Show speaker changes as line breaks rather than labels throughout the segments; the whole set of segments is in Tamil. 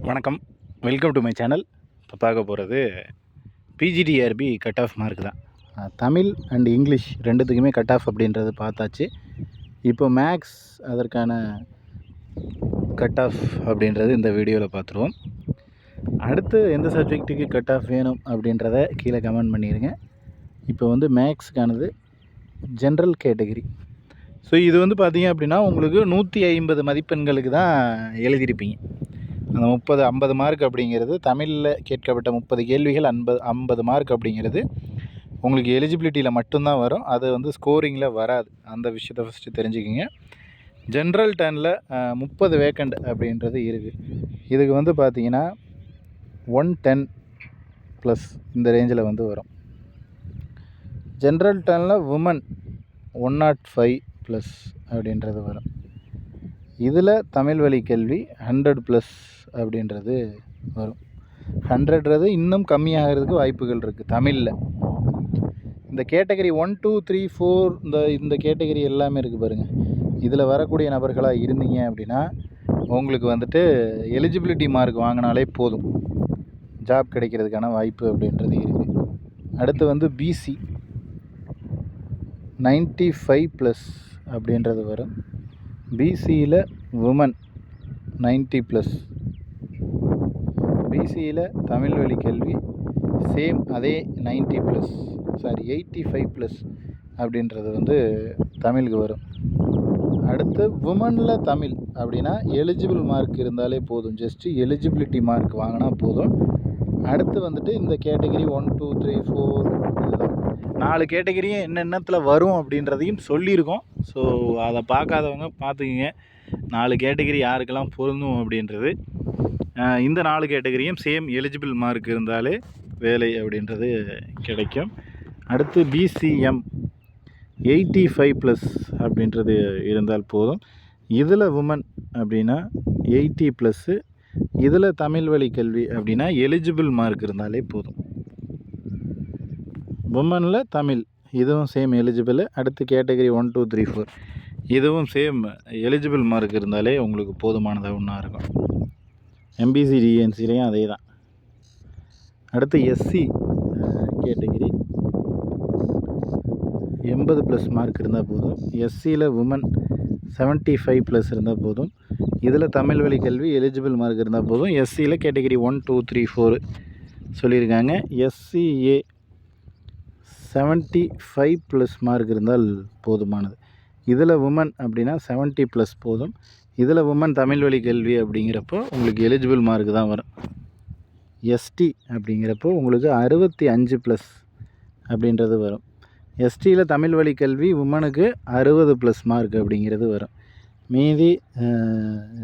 வணக்கம், வெல்கம் டு மை சேனல். இப்போ பார்க்க போகிறது பிஜிடிஆர்பி கட் ஆஃப் மார்க் தான். தமிழ் அண்ட் இங்கிலீஷ் ரெண்டுத்துக்குமே கட் ஆஃப் அப்படின்றது பார்த்தாச்சு. இப்போ மேக்ஸ் அதற்கான கட் ஆஃப் அப்படின்றது இந்த வீடியோவில் பார்த்துருவோம். அடுத்து எந்த சப்ஜெக்ட்டுக்கு கட் ஆஃப் வேணும் அப்படின்றத கீழே கமெண்ட் பண்ணிடுங்க. இப்போ வந்து மேக்ஸுக்கானது ஜென்ரல் கேட்டகரி. ஸோ இது வந்து பார்த்திங்க அப்படின்னா உங்களுக்கு 150 மதிப்பெண்களுக்கு தான் எழுதியிருப்பீங்க. அந்த 50 மார்க் அப்படிங்கிறது தமிழில் கேட்கப்பட்ட 30 கேள்விகள் 50 மார்க் அப்படிங்கிறது உங்களுக்கு எலிஜிபிலிட்டியில் மட்டும்தான் வரும். அது வந்து ஸ்கோரிங்கில் வராது. அந்த விஷயத்தை ஃபஸ்ட்டு தெரிஞ்சுக்கிங்க. ஜென்ரல் டர்னில் 30 வேக்கண்ட் அப்படின்றது இருக்குது. இதுக்கு வந்து பார்த்திங்கன்னா 110 ப்ளஸ் இந்த ரேஞ்சில் வந்து வரும். ஜென்ரல் டர்னில் உமன் 105 ப்ளஸ் அப்படின்றது வரும். இதில் தமிழ் வழி கேள்வி 100 ப்ளஸ் அப்படின்றது வரும். 100றது இன்னும் கம்மியாகிறதுக்கு வாய்ப்புகள் இருக்குது தமிழில். இந்த கேட்டகரி 1, 2, 3, 4 இந்த கேட்டகரி எல்லாமே இருக்குது பாருங்கள். இதில் வரக்கூடிய நபர்களாக இருந்தீங்க அப்படின்னா உங்களுக்கு வந்துட்டு எலிஜிபிலிட்டி மார்க் வாங்கினாலே போதும், ஜாப் கிடைக்கிறதுக்கான வாய்ப்பு அப்படின்றது இருக்குது. அடுத்து வந்து பிசி 95 ப்ளஸ் அப்படின்றது வரும். பிசியில் உமன் 90 ப்ளஸ். பிசியில் தமிழ் வழி கல்வி சேம் அதே 90 ப்ளஸ் 85 ப்ளஸ் அப்படின்றது வந்து தமிழுக்கு வரும். அடுத்து உமனில் தமிழ் அப்படின்னா எலிஜிபிள் மார்க் இருந்தாலே போதும், ஜஸ்ட்டு எலிஜிபிலிட்டி மார்க் வாங்கினா போதும். அடுத்து வந்துட்டு இந்த கேட்டகரி 1, 2, 3, 4 இதுதான் 4 கேட்டகரியும் என்னென்னத்தில் வரும் அப்படின்றதையும் சொல்லியிருக்கோம். ஸோ அதை பார்க்காதவங்க பார்த்துக்குங்க. 4 கேட்டகரி யாருக்கெல்லாம் பொருந்தும் அப்படின்றது. இந்த 4 கேட்டகரியும் சேம் எலிஜிபிள் மார்க் இருந்தாலே வேலை அப்படின்றது கிடைக்கும். அடுத்து பிசிஎம் 85 ப்ளஸ் அப்படின்றது இருந்தால் போதும். இதில் உமன் அப்படின்னா 80 ப்ளஸ்ஸு. இதில் தமிழ் வழி கல்வி அப்படின்னா எலிஜிபிள் மார்க் இருந்தாலே போதும். உமனில் தமிழ் இதுவும் சேம் எலிஜிபிள். அடுத்து கேட்டகரி 1, 2, 3, 4 இதுவும் சேம் எலிஜிபிள் மார்க் இருந்தாலே உங்களுக்கு போதுமானதாக ஒன்றா இருக்கும். எம்பிசி டிஎன்சிலையும் அதே தான். அடுத்து எஸ்சி கேட்டகரி 80 ப்ளஸ் மார்க் இருந்தால் போதும். எஸ்சியில் உமன் 75 ப்ளஸ் இருந்தால் போதும். இதில் தமிழ் வழி கல்வி எலிஜிபிள் மார்க் இருந்தால் போதும். எஸ்சியில் கேட்டகரி 1, 2, 3, 4 சொல்லியிருக்காங்க. எஸ்சிஏ 75 ப்ளஸ் மார்க் இருந்தால் போதுமானது. இதில் உமன் அப்படின்னா 70 ப்ளஸ் போதும். இதில் உமன் தமிழ் வழி கல்வி அப்படிங்கிறப்போ உங்களுக்கு எலிஜிபிள் மார்க் தான் வரும். எஸ்டி அப்படிங்கிறப்போ உங்களுக்கு 65 ப்ளஸ் அப்படின்றது வரும். எஸ்டியில் தமிழ் வழி கல்வி உமனுக்கு 60 ப்ளஸ் மார்க் அப்படிங்கிறது வரும். மீதி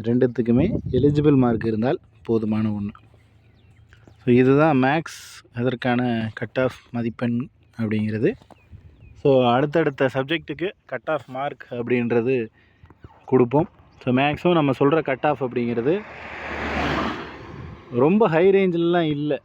ரெண்டுத்துக்குமே எலிஜிபிள் மார்க் இருந்தால் போதுமான ஒன்று. ஸோ இதுதான் மேக்ஸ் அதற்கான கட் ஆஃப் மதிப்பெண் அப்படிங்கிறது. ஸோ அடுத்தடுத்த சப்ஜெக்ட்டுக்கு கட் ஆஃப் மார்க் அப்படின்றது கொடுப்போம். ஸோ மேக்ஸும் நம்ம சொல்கிற கட் ஆஃப் அப்படிங்கிறது ரொம்ப ஹை ரேஞ்சிலலாம் இல்லை.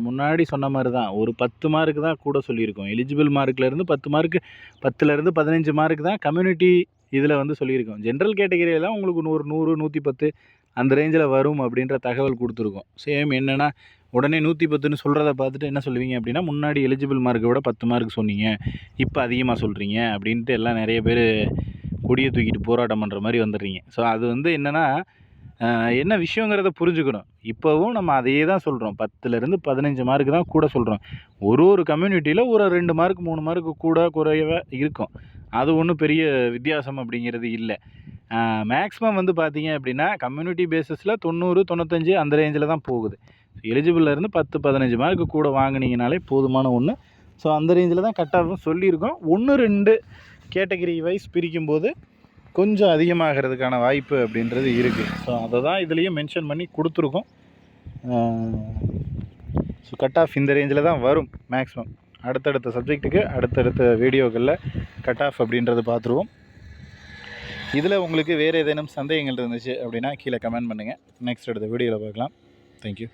முன்னாடி சொன்ன மாதிரி தான் ஒரு 10 மார்க் தான் கூட சொல்லியிருக்கோம். எலிஜிபிள் மார்க்லேருந்து 10 மார்க்கு 10லேருந்து 15 மார்க் தான் கம்யூனிட்டி இதில் வந்து சொல்லியிருக்கோம். ஜென்ரல் கேட்டகரியெல்லாம் உங்களுக்கு 100, 110 அந்த ரேஞ்சில் வரும் அப்படின்ற தகவல் கொடுத்துருக்கோம். சேம் என்னென்னா உடனே 110ன்னு சொல்கிறத பார்த்துட்டு என்ன சொல்லுவீங்க அப்படின்னா, முன்னாடி எலிஜிபிள் மார்க்கை விட 10 மார்க் சொன்னீங்க, இப்போ அதிகமாக சொல்கிறீங்க அப்படின்ட்டு எல்லாம் நிறைய பேர் கொடியை தூக்கிட்டு போராட்டம் பண்ணுற மாதிரி வந்துடுறீங்க. ஸோ அது வந்து என்னென்னா என்ன விஷயங்கிறத புரிஞ்சுக்கணும். இப்போவும் நம்ம அதையே தான் சொல்கிறோம். 10லேருந்து 15 மார்க் தான் கூட சொல்கிறோம். ஒரு கம்யூனிட்டியில் ஒரு 2 மார்க் 3 மார்க்கு கூட குறையவே இருக்கும். அது ஒன்றும் பெரிய வித்தியாசம் அப்படிங்கிறது இல்லை. மேக்ஸிமம் வந்து பார்த்தீங்க அப்படின்னா கம்யூனிட்டி பேஸஸில் 90, 95 அந்த ரேஞ்சில் தான் போகுது. எலிஜிபிள்லேருந்து 10, 15 மார்க்கு கூட வாங்கினீங்கனாலே போதுமான ஒன்று. ஸோ அந்த ரேஞ்சில் தான் கட் ஆஃப்னு சொல்லியிருக்கோம். 1, 2 கேட்டகரி வைஸ் பிரிக்கும்போது கொஞ்சம் அதிகமாகிறதுக்கான வாய்ப்பு அப்படின்றது இருக்குது. ஸோ அதை தான் இதுலேயும் மென்ஷன் பண்ணி கொடுத்துருக்கோம். ஸோ கட் ஆஃப் இந்த ரேஞ்சில் தான் வரும் மேக்ஸிமம். அடுத்தடுத்த சப்ஜெக்ட்டுக்கு அடுத்தடுத்த வீடியோக்களில் கட் ஆஃப் அப்படின்றது பார்த்துருவோம். இதில் உங்களுக்கு வேறு ஏதேனும் சந்தேகங்கள் இருந்துச்சு அப்படின்னா கீழே கமெண்ட் பண்ணுங்கள். நெக்ஸ்ட் அடுத்த வீடியோவில் பார்க்கலாம். தேங்க்யூ.